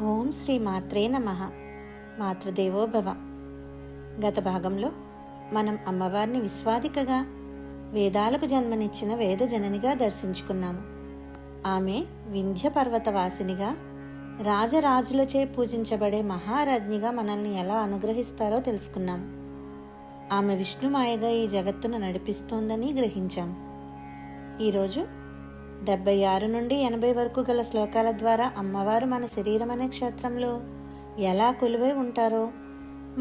ఓం శ్రీ మాత్రే నమః. మాతృదేవో భవ. గత భాగంలో మనం అమ్మవారిని విశ్వాదికగా, వేదాలకు జన్మనిచ్చిన వేద జననిగా దర్శించుకున్నాము. ఆమె వింధ్య పర్వతవాసినిగా, రాజరాజులచే పూజించబడే మహారాజ్ఞిగా మనల్ని ఎలా అనుగ్రహిస్తారో తెలుసుకున్నాం. ఆమె విష్ణుమాయగా ఈ జగత్తును నడిపిస్తోందని గ్రహించాం. ఈరోజు 76 నుండి 80 వరకు గల శ్లోకాల ద్వారా అమ్మవారు మన శరీరం అనే క్షేత్రంలో ఎలా కొలువై ఉంటారో,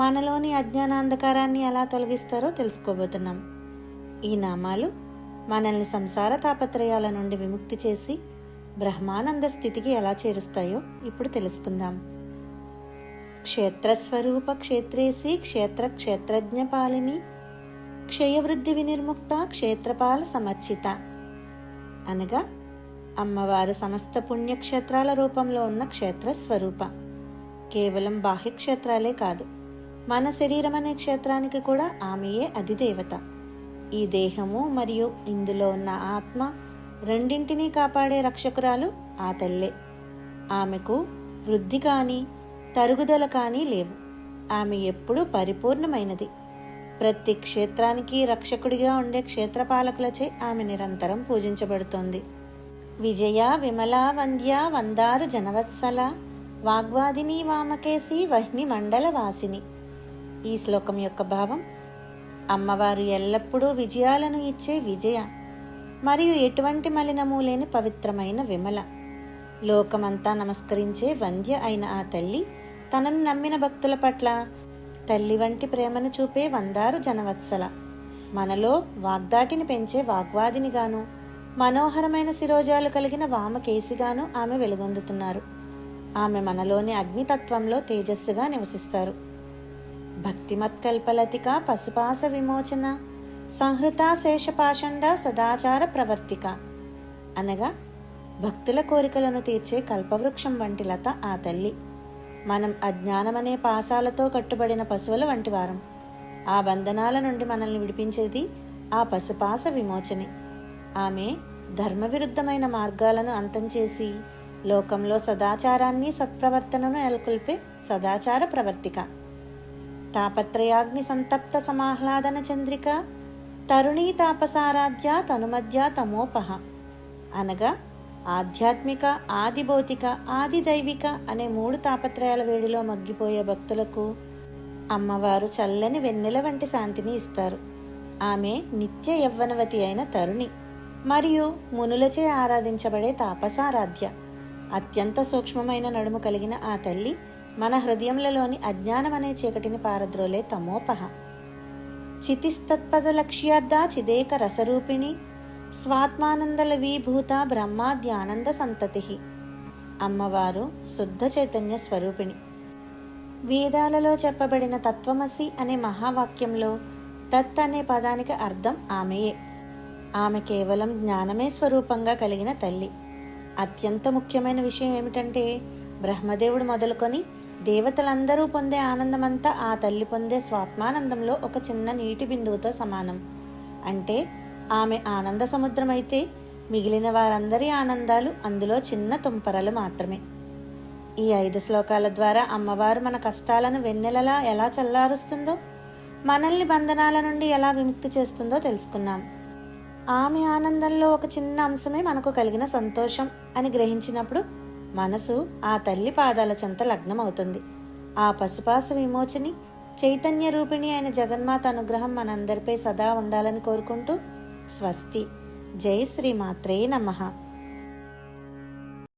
మనలోని అజ్ఞానాంధకారాన్ని ఎలా తొలగిస్తారో తెలుసుకోబోతున్నాం. ఈ నామాలు మనల్ని సంసార తాపత్రయాల నుండి విముక్తి చేసి బ్రహ్మానంద స్థితికి ఎలా చేరుస్తాయో ఇప్పుడు తెలుసుకుందాం. క్షేత్రస్వరూప క్షేత్రేసి క్షేత్ర క్షేత్రజ్ఞ పాలిని క్షయవృద్ధి వినిర్ముక్త క్షేత్రపాల సమర్చిత అనగా అమ్మవారు సమస్త పుణ్యక్షేత్రాల రూపంలో ఉన్న క్షేత్ర స్వరూప. కేవలం బాహ్య క్షేత్రాలే కాదు, మన శరీరం అనే క్షేత్రానికి కూడా ఆమెయే అధిదేవత. ఈ దేహము మరియు ఇందులో ఉన్న ఆత్మ రెండింటినీ కాపాడే రక్షకురాలు ఆ తల్లే. ఆమెకు వృద్ధి కానీ తరుగుదల కానీ లేవు. ఆమె ఎప్పుడూ పరిపూర్ణమైనది. ప్రతి క్షేత్రానికి రక్షకుడిగా ఉండే క్షేత్రపాలకులచే ఆమె నిరంతరం పూజించబడుతోంది. విజయ విమలా వంద్య వందారు జనవత్సల వాగ్వాదిని వామకేసి వహ్ని మండల వాసిని. ఈ శ్లోకం యొక్క భావం: అమ్మవారు ఎల్లప్పుడూ విజయాలను ఇచ్చే విజయ మరియు ఎటువంటి మలినము లేని పవిత్రమైన విమల. లోకమంతా నమస్కరించే వంద్య అయిన ఆ తల్లి తనను నమ్మిన భక్తుల పట్ల తల్లి వంటి ప్రేమను చూపే వందారు జనవత్సల. మనలో వాగ్దాటిని పెంచే వాగ్వాదినిగాను, మనోహరమైన శిరోజాలు కలిగిన వామకేసిగాను ఆమె వెలుగొందుతున్నారు. ఆమె మనలోని అగ్నితత్వంలో తేజస్సుగా నివసిస్తారు. భక్తిమత్కల్పలతిక పశుపాస విమోచన సంహృత శేషపాషండ సదాచార ప్రవర్తిక అనగా భక్తుల కోరికలను తీర్చే కల్పవృక్షం వంటి లత ఆ తల్లి. మనం అజ్ఞానమనే పాశాలతో కట్టుబడిన పశువుల వంటి వారం. ఆ బంధనాల నుండి మనల్ని విడిపించేది ఆ పశుపాస విమోచనే. ఆమె ధర్మవిరుద్ధమైన మార్గాలను అంతం చేసి లోకంలో సదాచారాన్ని సత్ప్రవర్తనను నెలకొల్పే సదాచార ప్రవర్తిక. తాపత్రయాగ్ని సంతప్త సమాహ్లాదన చంద్రిక తరుణీ తాపసారాధ్య తనుమధ్య తమోపహ అనగా ఆధ్యాత్మిక, ఆది భౌతిక, ఆది దైవిక అనే 3 తాపత్రయాల వేడిలో మగ్గిపోయే భక్తులకు అమ్మవారు చల్లని వెన్నెల వంటి శాంతిని ఇస్తారు. ఆమె నిత్య యవ్వనవతి అయిన తరుణి మరియు మునులచే ఆరాధించబడే తాపసారాధ్య. అత్యంత సూక్ష్మమైన నడుము కలిగిన ఆ తల్లి మన హృదయములలోని అజ్ఞానం అనే చీకటిని పారద్రోలే తమోపహ. చితిస్తత్పద లక్ష్యార్థ చిదేక రసరూపిణి స్వాత్మానందలవీభూత బ్రహ్మాద్యానంద సంతతి. అమ్మవారు శుద్ధ చైతన్య స్వరూపిణి. వేదాలలో చెప్పబడిన తత్వమసి అనే మహావాక్యంలో తత్ అనే పదానికి అర్థం ఆమెయే. ఆమె కేవలం జ్ఞానమే స్వరూపంగా కలిగిన తల్లి. అత్యంత ముఖ్యమైన విషయం ఏమిటంటే, బ్రహ్మదేవుడు మొదలుకొని దేవతలందరూ పొందే ఆనందమంతా ఆ తల్లి పొందే స్వాత్మానందంలో ఒక చిన్న నీటి బిందువుతో సమానం. అంటే ఆమె ఆనంద సముద్రమైతే మిగిలిన వారందరి ఆనందాలు అందులో చిన్న తుంపరలు మాత్రమే. ఈ 5 శ్లోకాల ద్వారా అమ్మవారు మన కష్టాలను వెన్నెలలా ఎలా చల్లారుస్తుందో, మనల్ని బంధనాల నుండి ఎలా విముక్తి చేస్తుందో తెలుసుకున్నాం. ఆమె ఆనందంలో ఒక చిన్న అంశమే మనకు కలిగిన సంతోషం అని గ్రహించినప్పుడు మనసు ఆ తల్లి పాదాల చెంత లగ్నమవుతుంది. ఆ పశుపాస విమోచని, చైతన్య రూపిణి అయిన జగన్మాత అనుగ్రహం మనందరిపై సదా ఉండాలని కోరుకుంటూ స్వస్తి. జై శ్రీ మాత్రే నమః.